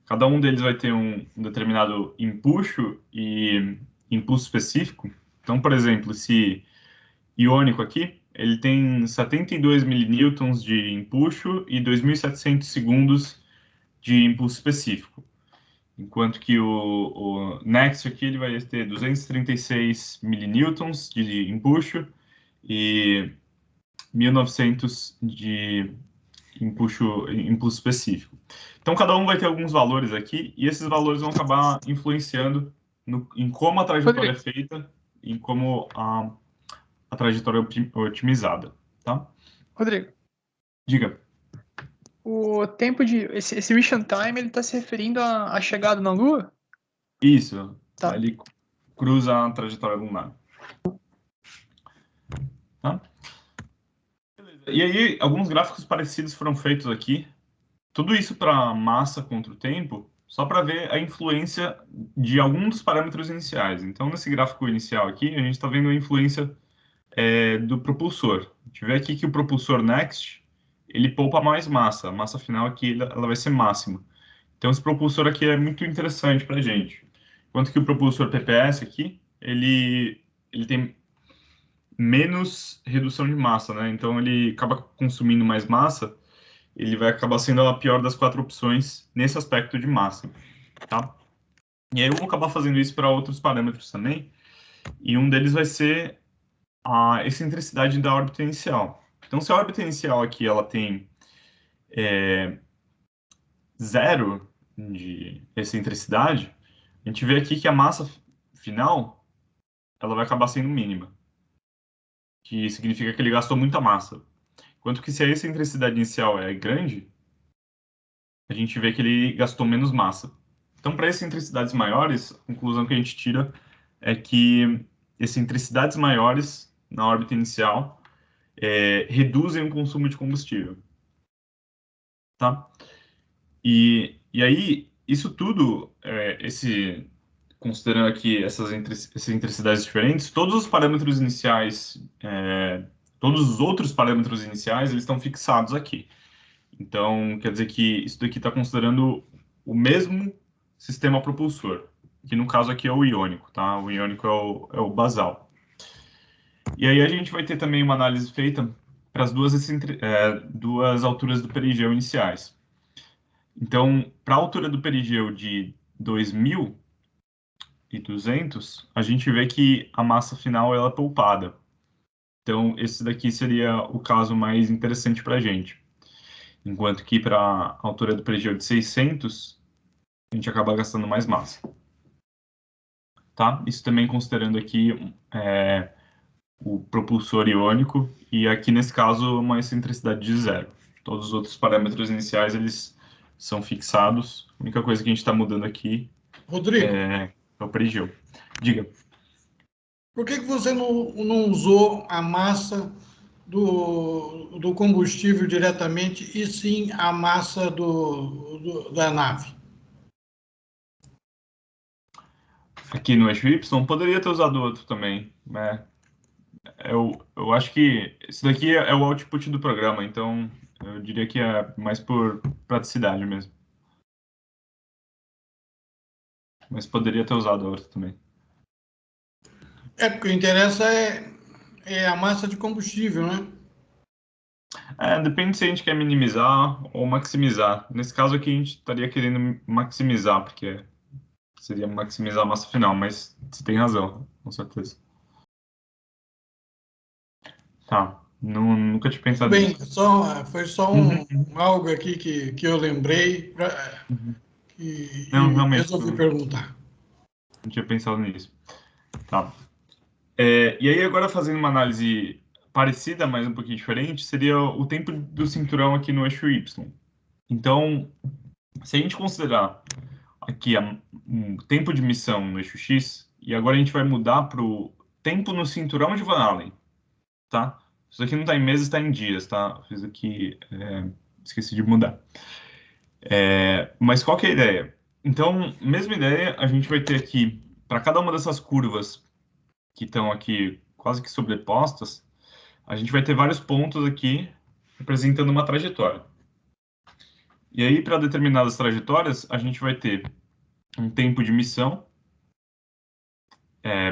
Cada um deles vai ter um determinado empuxo e impulso específico. Então, por exemplo, esse iônico aqui, ele tem 72 milinewtons de empuxo e 2.700 segundos de impulso específico. Enquanto que o Next aqui ele vai ter 236 milinewtons de empuxo e 1.900 de impulso específico. Então, cada um vai ter alguns valores aqui, e esses valores vão acabar influenciando em como a trajetória é feita, em como a trajetória é otimizada, tá? Rodrigo, Diga. o tempo de... Esse mission time, ele tá se referindo à chegada na Lua? Isso. Tá. Ele cruza a trajetória lunar. Tá? E aí, alguns gráficos parecidos foram feitos aqui. Tudo isso para massa contra o tempo, só para ver a influência de alguns dos parâmetros iniciais. Então, nesse gráfico inicial aqui, a gente está vendo a influência do propulsor. A gente vê aqui que o propulsor Next, ele poupa mais massa. A massa final aqui, ela vai ser máxima. Então, esse propulsor aqui é muito interessante para a gente. Enquanto que o propulsor PPS aqui, ele tem menos redução de massa, né? Então, ele acaba consumindo mais massa, ele vai acabar sendo a pior das 4 opções nesse aspecto de massa, tá? E aí eu vou acabar fazendo isso para outros parâmetros também, e um deles vai ser a excentricidade da órbita inicial. Então, se a órbita inicial aqui ela tem zero de excentricidade, a gente vê aqui que a massa final ela vai acabar sendo mínima, que significa que ele gastou muita massa. Enquanto que se a excentricidade inicial é grande, a gente vê que ele gastou menos massa. Então, para excentricidades maiores, a conclusão que a gente tira é que excentricidades maiores na órbita inicial reduzem o consumo de combustível, tá? E aí, isso tudo, considerando aqui essas excentricidades diferentes, todos os parâmetros iniciais, todos os outros parâmetros iniciais, eles estão fixados aqui. Então, quer dizer que isso daqui está considerando o mesmo sistema propulsor, que no caso aqui é o iônico, tá? O iônico é o basal. E aí a gente vai ter também uma análise feita para as duas alturas do perigeu iniciais. Então, para a altura do perigeu de 2.200, a gente vê que a massa final ela é poupada. Então, esse daqui seria o caso mais interessante para a gente. Enquanto que para a altura do perigeu de 600, a gente acaba gastando mais massa. Tá? Isso também considerando aqui o propulsor iônico e aqui nesse caso uma excentricidade de zero. Todos os outros parâmetros iniciais eles são fixados. A única coisa que a gente está mudando aqui Rodrigo, é o perigeu. Diga. por que você não usou a massa do combustível diretamente e sim a massa da nave? Aqui no eixo Y, poderia ter usado outro também, né? Eu acho que esse daqui é o output do programa, então eu diria que é mais por praticidade mesmo. Mas poderia ter usado outro também. Porque o que interessa é a massa de combustível, né? Depende se a gente quer minimizar ou maximizar. Nesse caso aqui a gente estaria querendo maximizar, porque seria maximizar a massa final, mas você tem razão, com certeza. Tá, nunca tinha Tudo pensado bem, nisso. foi só Uhum, algo aqui que eu lembrei uhum. Não, e realmente, resolvi perguntar. não tinha pensado nisso. Tá. E aí, agora fazendo uma análise parecida, mas um pouquinho diferente, seria o tempo do cinturão aqui no eixo Y. Então, se a gente considerar aqui um tempo de missão no eixo X, e agora a gente vai mudar para o tempo no cinturão de Van Allen, tá? Isso aqui não está em meses, está em dias, tá? Fiz aqui, esqueci de mudar. Mas qual que é a ideia? Então, mesma ideia, a gente vai ter aqui, para cada uma dessas curvas que estão aqui quase que sobrepostas, a gente vai ter vários pontos aqui representando uma trajetória. E aí, para determinadas trajetórias, a gente vai ter um tempo de missão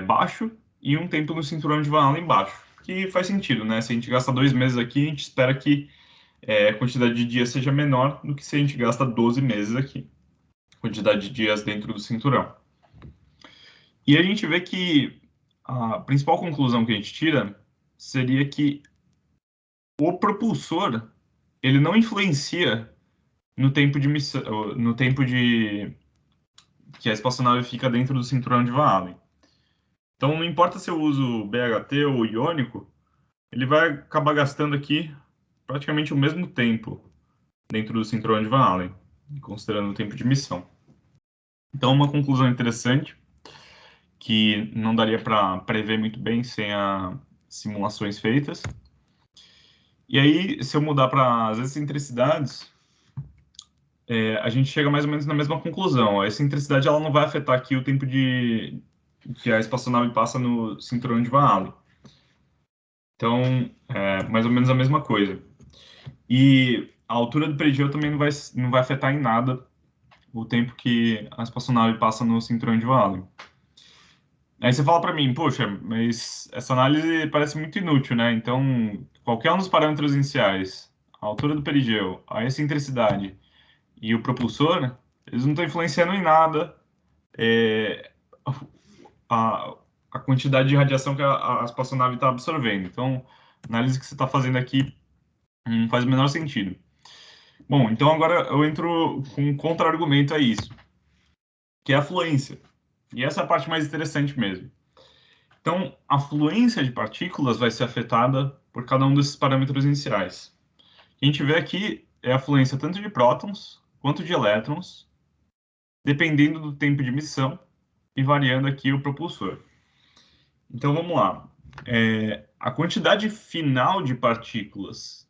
baixo e um tempo no cinturão de Van Allen baixo, que faz sentido, né? Se a gente gasta 2 meses aqui, a gente espera que a quantidade de dias seja menor do que se a gente gasta 12 meses aqui, quantidade de dias dentro do cinturão. E a gente vê que a principal conclusão que a gente tira seria que o propulsor ele não influencia no tempo de missão, no tempo de que a espaçonave fica dentro do cinturão de Van Allen. Então, não importa se eu uso BHT ou iônico, ele vai acabar gastando aqui praticamente o mesmo tempo dentro do cinturão de Van Allen, considerando o tempo de missão. Então, uma conclusão interessante que não daria para prever muito bem sem as simulações feitas. E aí, se eu mudar para as excentricidades, a gente chega mais ou menos na mesma conclusão. A excentricidade ela não vai afetar aqui o tempo que a espaçonave passa no cinturão de Van Allen. Então, mais ou menos a mesma coisa. E a altura do perigeu também não vai afetar em nada o tempo que a espaçonave passa no cinturão de Van Allen. Aí você fala para mim, poxa, mas essa análise parece muito inútil, né? Então, qualquer um dos parâmetros iniciais, a altura do perigeu, a excentricidade e o propulsor, eles não estão influenciando em nada a, a quantidade de radiação que a espaçonave está absorvendo. Então, a análise que você está fazendo aqui não faz o menor sentido. Bom, então agora eu entro com um contra-argumento a isso, que é a fluência. E essa é a parte mais interessante mesmo. Então, a fluência de partículas vai ser afetada por cada um desses parâmetros iniciais. O que a gente vê aqui é a fluência tanto de prótons quanto de elétrons, dependendo do tempo de emissão e variando aqui o propulsor. Então, vamos lá. A quantidade final de partículas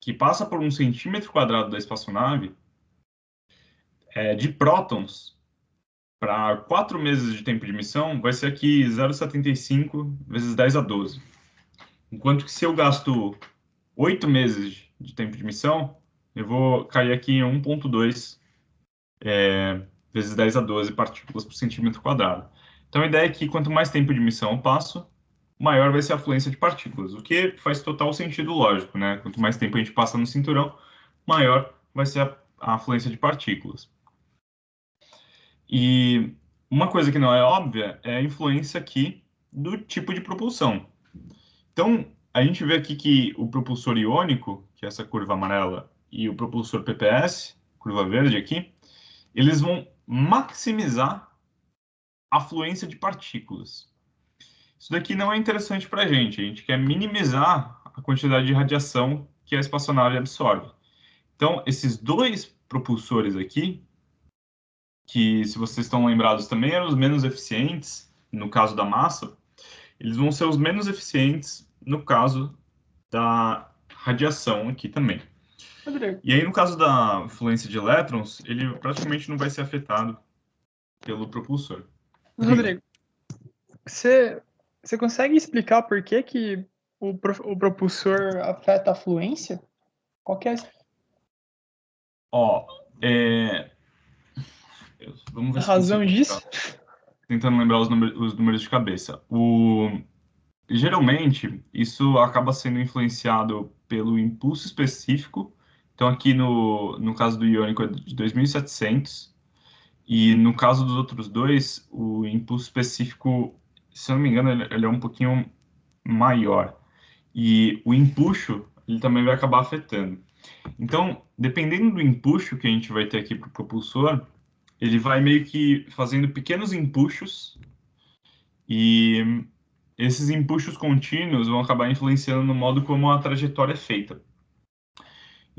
que passa por 1 centímetro quadrado da espaçonave de prótons para 4 meses de tempo de emissão vai ser aqui 0,75 vezes 10 a 12. Enquanto que se eu gasto 8 meses de tempo de emissão, eu vou cair aqui em 1,2 vezes 10 a 12 partículas por centímetro quadrado. Então, a ideia é que quanto mais tempo de emissão eu passo, maior vai ser a fluência de partículas, o que faz total sentido lógico, né? Quanto mais tempo a gente passa no cinturão, maior vai ser a fluência de partículas. E uma coisa que não é óbvia é a influência aqui do tipo de propulsão. Então, a gente vê aqui que o propulsor iônico, que é essa curva amarela, e o propulsor PPS, curva verde aqui, eles vão maximizar a fluência de partículas. Isso daqui não é interessante para a gente quer minimizar a quantidade de radiação que a espaçonave absorve. Então, esses dois propulsores aqui, que se vocês estão lembrados também eram os menos eficientes, no caso da massa, eles vão ser os menos eficientes no caso da radiação aqui também. Rodrigo, E aí, no caso da fluência de elétrons, ele praticamente não vai ser afetado pelo propulsor. Rodrigo, você consegue explicar por que o propulsor afeta a fluência? Qual que é Vamos ver a se eu razão consigo disso? tentando lembrar os números de cabeça. Geralmente, isso acaba sendo influenciado pelo impulso específico. Então, aqui no caso do iônico é de 2.700, e no caso dos outros dois, o impulso específico, se eu não me engano, ele é um pouquinho maior. E o empuxo, ele também vai acabar afetando. Então, dependendo do empuxo que a gente vai ter aqui para o propulsor, ele vai meio que fazendo pequenos empuxos, e esses empuxos contínuos vão acabar influenciando no modo como a trajetória é feita.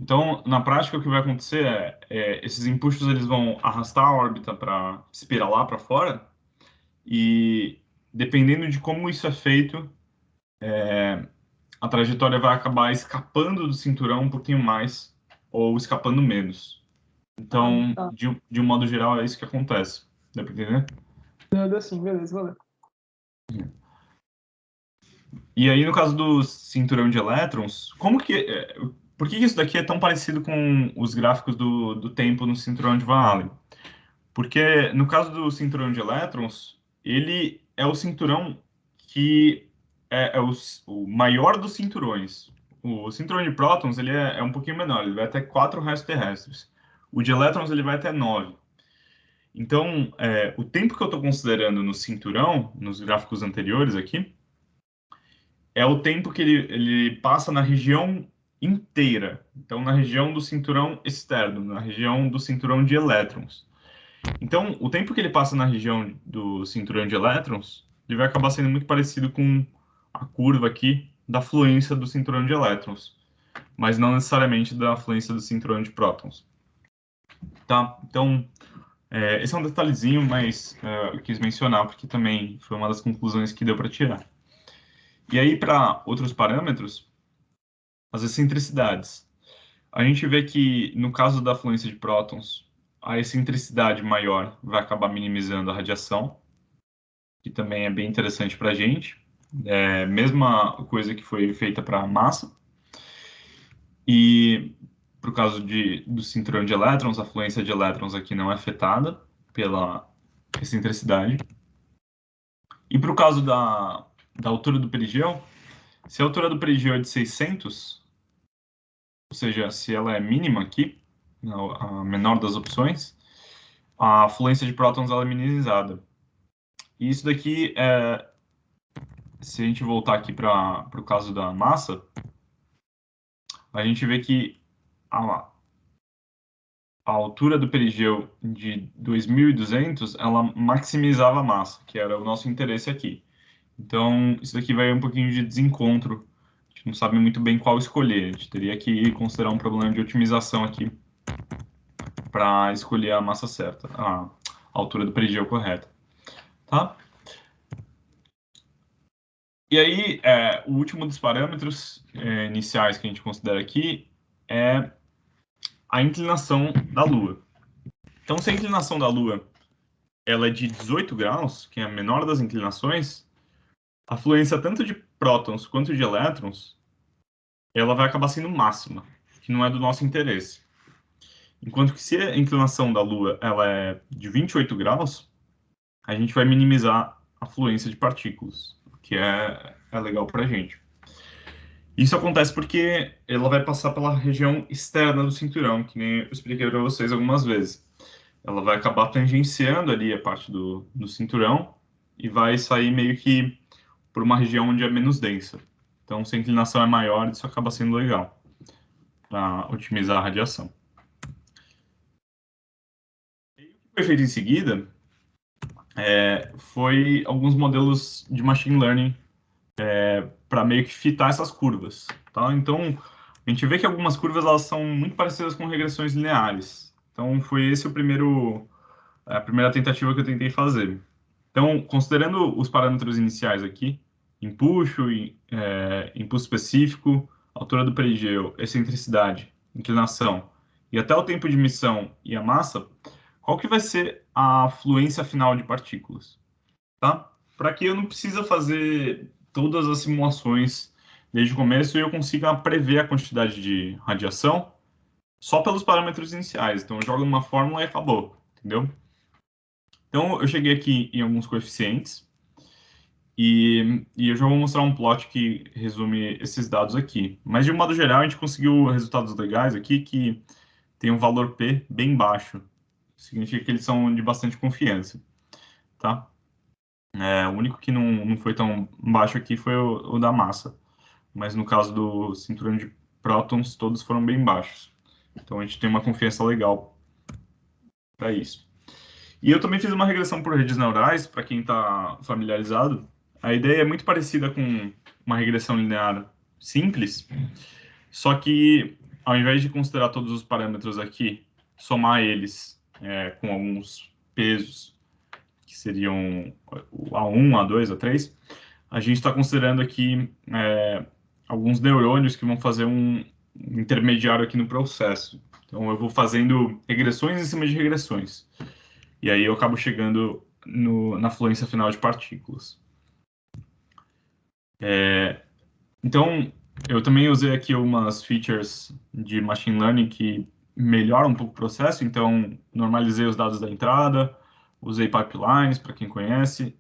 Então, na prática, o que vai acontecer esses empuxos eles vão arrastar a órbita para espiralar para fora, e dependendo de como isso é feito, a trajetória vai acabar escapando do cinturão um pouquinho mais ou escapando menos. Então, Tá. de um modo geral, é isso que acontece. Dá para entender? Deu sim, beleza, valeu. E aí, no caso do cinturão de elétrons, por que isso daqui é tão parecido com os gráficos do tempo no cinturão de Van Allen? Porque no caso do cinturão de elétrons, ele é o cinturão que é o maior dos cinturões. O cinturão de prótons ele é um pouquinho menor, ele vai até 4 raios terrestres. O de elétrons ele vai até 9. Então, o tempo que eu estou considerando no cinturão, nos gráficos anteriores aqui, é o tempo que ele passa na região inteira. Então, na região do cinturão externo, na região do cinturão de elétrons. Então, o tempo que ele passa na região do cinturão de elétrons, ele vai acabar sendo muito parecido com a curva aqui da fluência do cinturão de elétrons, mas não necessariamente da fluência do cinturão de prótons. Tá? Então, esse é um detalhezinho, mas eu quis mencionar porque também foi uma das conclusões que deu para tirar. E aí, para outros parâmetros, as excentricidades. A gente vê que, no caso da fluência de prótons, a excentricidade maior vai acabar minimizando a radiação, que também é bem interessante para a gente. Mesma coisa que foi feita para a massa. E, para o caso do cinturão de elétrons, a fluência de elétrons aqui não é afetada pela excentricidade. E para o caso da altura do perigeu, se a altura do perigeu é de 600, ou seja, se ela é mínima aqui, a menor das opções, a fluência de prótons ela é minimizada. E isso daqui, se a gente voltar aqui para o caso da massa, a gente vê que a altura do perigeu de 2.200, ela maximizava a massa, que era o nosso interesse aqui. Então, isso daqui vai um pouquinho de desencontro. A gente não sabe muito bem qual escolher. A gente teria que considerar um problema de otimização aqui para escolher a massa certa, a altura do perigeu correta. Tá? E aí, o último dos parâmetros iniciais que a gente considera aqui é a inclinação da Lua. Então, se a inclinação da Lua ela é de 18 graus, que é a menor das inclinações, a fluência tanto de prótons quanto de elétrons, ela vai acabar sendo máxima, que não é do nosso interesse. Enquanto que se a inclinação da Lua ela é de 28 graus, a gente vai minimizar a fluência de partículas, o que é legal para a gente. Isso acontece porque ela vai passar pela região externa do cinturão, que nem eu expliquei para vocês algumas vezes. Ela vai acabar tangenciando ali a parte do cinturão e vai sair meio que por uma região onde é menos densa. Então, se a inclinação é maior, isso acaba sendo legal para otimizar a radiação. E o que foi feito em seguida foi alguns modelos de machine learning para meio que fitar essas curvas. Tá? Então, a gente vê que algumas curvas elas são muito parecidas com regressões lineares. Então, foi esse a primeira tentativa que eu tentei fazer. Então, considerando os parâmetros iniciais aqui, impulso, impulso específico, altura do perigeu, excentricidade, inclinação, e até o tempo de emissão e a massa, qual que vai ser a fluência final de partículas? Tá? Para que eu não precisa fazer todas as simulações desde o começo e eu consiga prever a quantidade de radiação só pelos parâmetros iniciais. Então, eu jogo numa fórmula e acabou, entendeu? Então, eu cheguei aqui em alguns coeficientes e eu já vou mostrar um plot que resume esses dados aqui. Mas, de um modo geral, a gente conseguiu resultados legais aqui que tem um valor P bem baixo. Significa que eles são de bastante confiança, tá? O único que não foi tão baixo aqui foi o da massa. Mas no caso do cinturão de prótons, todos foram bem baixos. Então, a gente tem uma confiança legal para isso. E eu também fiz uma regressão por redes neurais, para quem está familiarizado. A ideia é muito parecida com uma regressão linear simples, só que ao invés de considerar todos os parâmetros aqui, somar eles com alguns pesos, que seriam o A1, A2, A3, a gente está considerando aqui alguns neurônios que vão fazer um intermediário aqui no processo. Então, eu vou fazendo regressões em cima de regressões. E aí eu acabo chegando na fluência final de partículas. Então, eu também usei aqui umas features de machine learning que melhoram um pouco o processo. Então, normalizei os dados da entrada, usei pipelines, para quem conhece,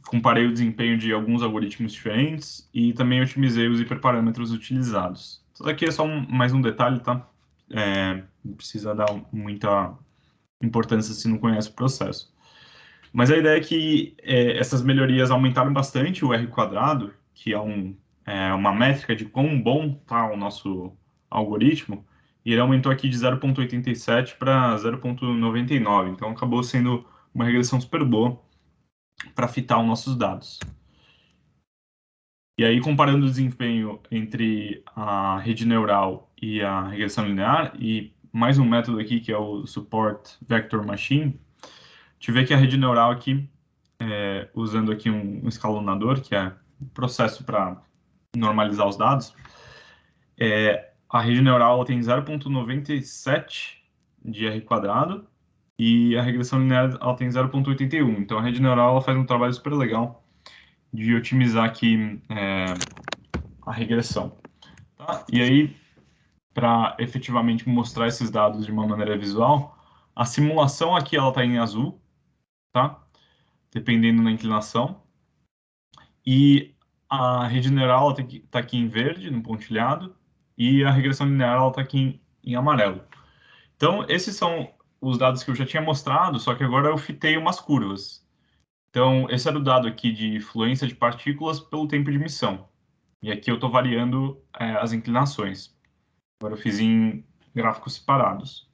comparei o desempenho de alguns algoritmos diferentes e também otimizei os hiperparâmetros utilizados. Isso aqui é só mais um detalhe, tá? Não precisa dar muita importância se não conhece o processo. Mas a ideia é que essas melhorias aumentaram bastante o R quadrado, que é uma métrica de quão bom está o nosso algoritmo, e ele aumentou aqui de 0,87 para 0,99. Então, acabou sendo uma regressão super boa para fitar os nossos dados. E aí, comparando o desempenho entre a rede neural e a regressão linear, e mais um método aqui que é o Support Vector Machine, te vê que a rede neural aqui, usando aqui um escalonador, que é um processo para normalizar os dados, a rede neural ela tem 0,97 de R quadrado e a regressão linear ela tem 0,81. Então, a rede neural ela faz um trabalho super legal de otimizar aqui a regressão. Tá? E aí, para efetivamente mostrar esses dados de uma maneira visual, a simulação aqui ela está em azul, tá? Dependendo da inclinação. E a rede neural está aqui em verde, no pontilhado, e a regressão linear está aqui em amarelo. Então, esses são os dados que eu já tinha mostrado, só que agora eu fitei umas curvas. Então, esse era o dado aqui de fluência de partículas pelo tempo de emissão. E aqui eu estou variando as inclinações. Agora eu fiz em gráficos separados.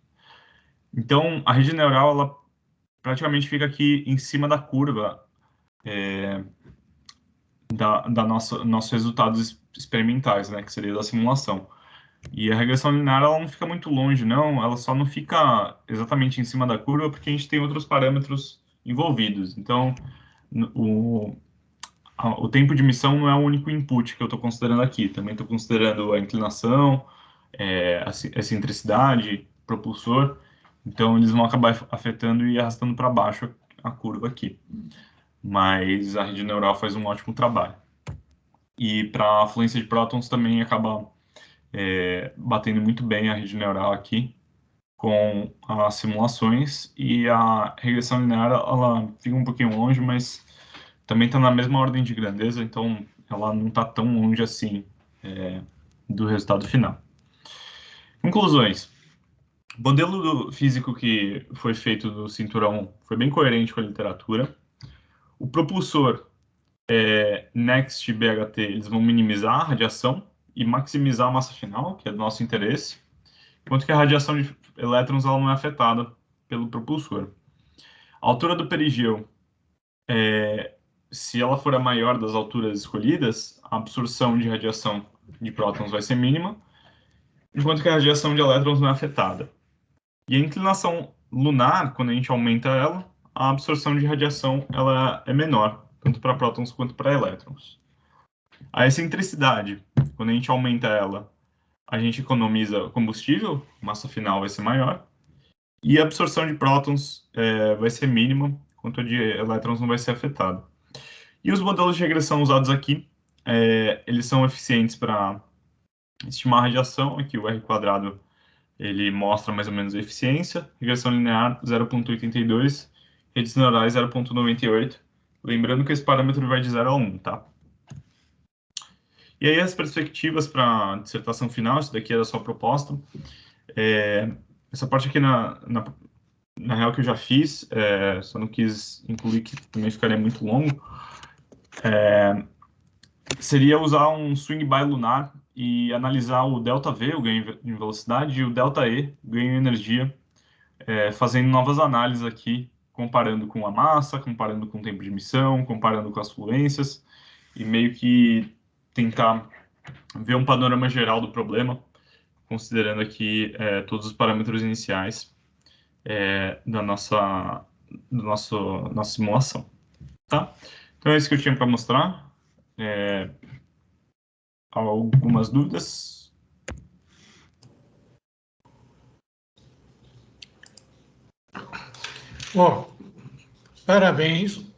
Então, a rede neural, ela praticamente fica aqui em cima da curva nossos resultados experimentais, né, que seria da simulação. E a regressão linear, ela não fica muito longe, não. Ela só não fica exatamente em cima da curva porque a gente tem outros parâmetros envolvidos. Então, o tempo de emissão não é o único input que eu estou considerando aqui. Também estou considerando a inclinação, a excentricidade, propulsor. Então, eles vão acabar afetando e arrastando para baixo a curva aqui. Mas a rede neural faz um ótimo trabalho. E para a fluência de prótons também acaba batendo muito bem a rede neural aqui com as simulações. E a regressão linear, ela fica um pouquinho longe, mas também está na mesma ordem de grandeza, então ela não está tão longe assim do resultado final. Conclusões. O modelo físico que foi feito do cinturão foi bem coerente com a literatura. O propulsor Next e BHT, eles vão minimizar a radiação e maximizar a massa final, que é do nosso interesse, enquanto que a radiação de elétrons ela não é afetada pelo propulsor. A altura do perigeu, se ela for a maior das alturas escolhidas, a absorção de radiação de prótons vai ser mínima, enquanto que a radiação de elétrons não é afetada. E a inclinação lunar, quando a gente aumenta ela, a absorção de radiação ela é menor, tanto para prótons quanto para elétrons. A excentricidade, quando a gente aumenta ela, a gente economiza combustível, massa final vai ser maior, e a absorção de prótons vai ser mínima, enquanto a de elétrons não vai ser afetada. E os modelos de regressão usados aqui, eles são eficientes para estimar a radiação. Aqui o R², ele mostra mais ou menos a eficiência. Regressão linear 0,82, redes neurais 0,98. Lembrando que esse parâmetro vai de 0 a 1, tá? E aí as perspectivas para a dissertação final, isso daqui era só a proposta. Essa parte aqui, na real, que eu já fiz, só não quis incluir, que também ficaria muito longo, seria usar um swing by lunar e analisar o ΔV, o ganho em velocidade, e o ΔE, o ganho em energia, fazendo novas análises aqui, comparando com a massa, comparando com o tempo de emissão, comparando com as fluências, e meio que tentar ver um panorama geral do problema, considerando aqui todos os parâmetros iniciais da nossa simulação. Tá? Então é isso que eu tinha para mostrar. Algumas dúvidas? Bom, parabéns.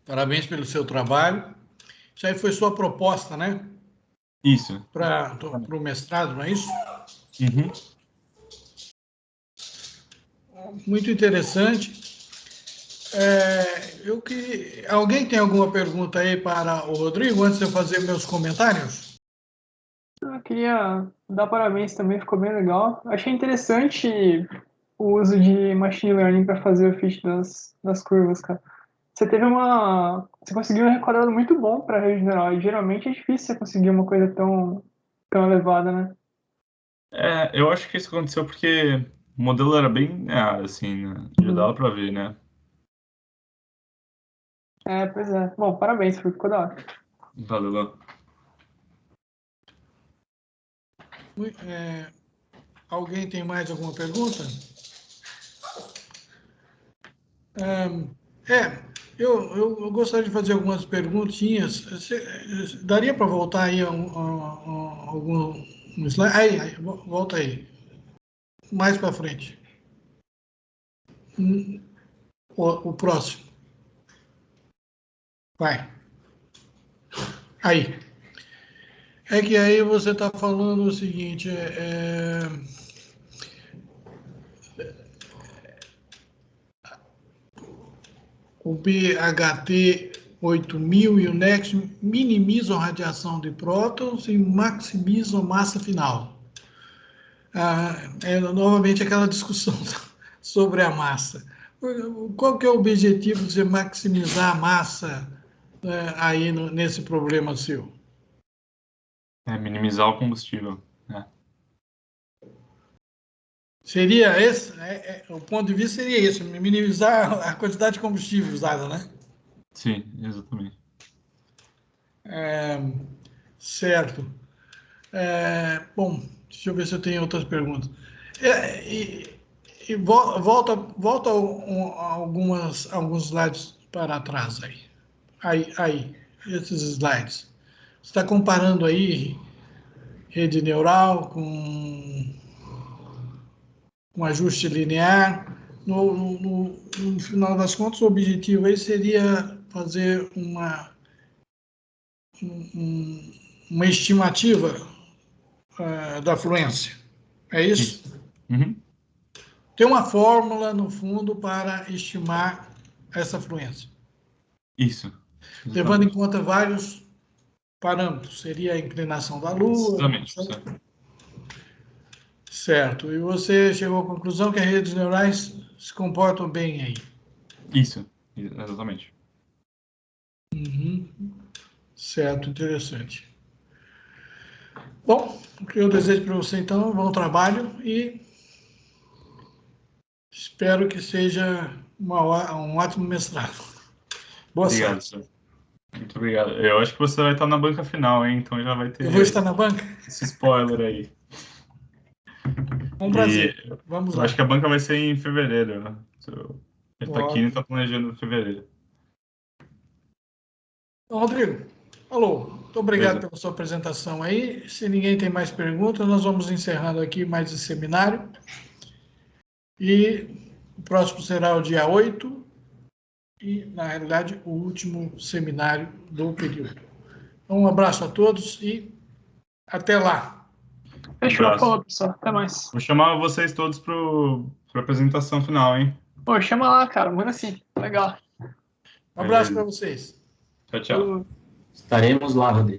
Parabéns pelo seu trabalho. Isso aí foi sua proposta, né? Isso. Para o mestrado, não é isso? Uhum. Muito interessante. Alguém tem alguma pergunta aí para o Rodrigo, antes de eu fazer meus comentários? Eu queria dar parabéns também, ficou bem legal. Achei interessante o uso de machine learning para fazer o fit das curvas, cara. Você conseguiu um requadrado muito bom para a rede neural, e geralmente é difícil você conseguir uma coisa tão elevada, né? Eu acho que isso aconteceu porque o modelo era bem linear, assim, né? Já dava para ver, né? Pois é. Bom, parabéns, ficou da hora. Valeu. Alguém tem mais alguma pergunta? Eu gostaria de fazer algumas perguntinhas. Daria para voltar aí algum slide? Aí, volta aí. Mais para frente. O próximo. Vai. Aí. É que aí você está falando o seguinte, o BHT 8000 e o Next minimizam a radiação de prótons e maximizam a massa final. novamente aquela discussão sobre a massa. Qual que é o objetivo de você maximizar a massa, aí nesse problema seu? Minimizar o combustível, né? Seria esse, o ponto de vista seria esse, minimizar a quantidade de combustível usada, né? Sim, exatamente. Certo. Bom, deixa eu ver se eu tenho outras perguntas. Volta alguns slides para trás aí. Aí, esses slides. Você está comparando aí rede neural com ajuste linear. No final das contas, o objetivo aí seria fazer uma estimativa da fluência. É isso? Isso. Uhum. Tem uma fórmula, no fundo, para estimar essa fluência, Isso. levando em Exatamente. conta vários parâmetros. Seria a inclinação da Lua, Exatamente. certo? Certo. E você chegou à conclusão que as redes neurais se comportam bem aí. Isso, exatamente. Certo, interessante. Bom, o que eu desejo para você, então, é um bom trabalho e espero que seja um ótimo mestrado. Boa Obrigado, sorte. senhor. Muito obrigado. Eu acho que você vai estar na banca final, hein? Então já vai Eu vou ter estar na banca? esse spoiler aí. Um E prazer. Vamos eu acho que lá. a banca vai ser em fevereiro, né? Ele está aqui e está Ótimo. planejando em fevereiro. Então, Rodrigo, alô, muito obrigado Beleza. pela sua apresentação aí. Se ninguém tem mais perguntas, nós vamos encerrando aqui mais esse seminário. E o próximo será o dia 8 e, na realidade, o último seminário do período. Então, um abraço a todos e até lá. Um Fechou, abraço. falou, pessoal. Até mais. Vou chamar vocês todos para a apresentação final, hein? Pô, chama lá, cara. Manda assim. Legal. Um abraço Beleza. para vocês. Tchau, tchau. Falou. Estaremos lá, Rodrigo.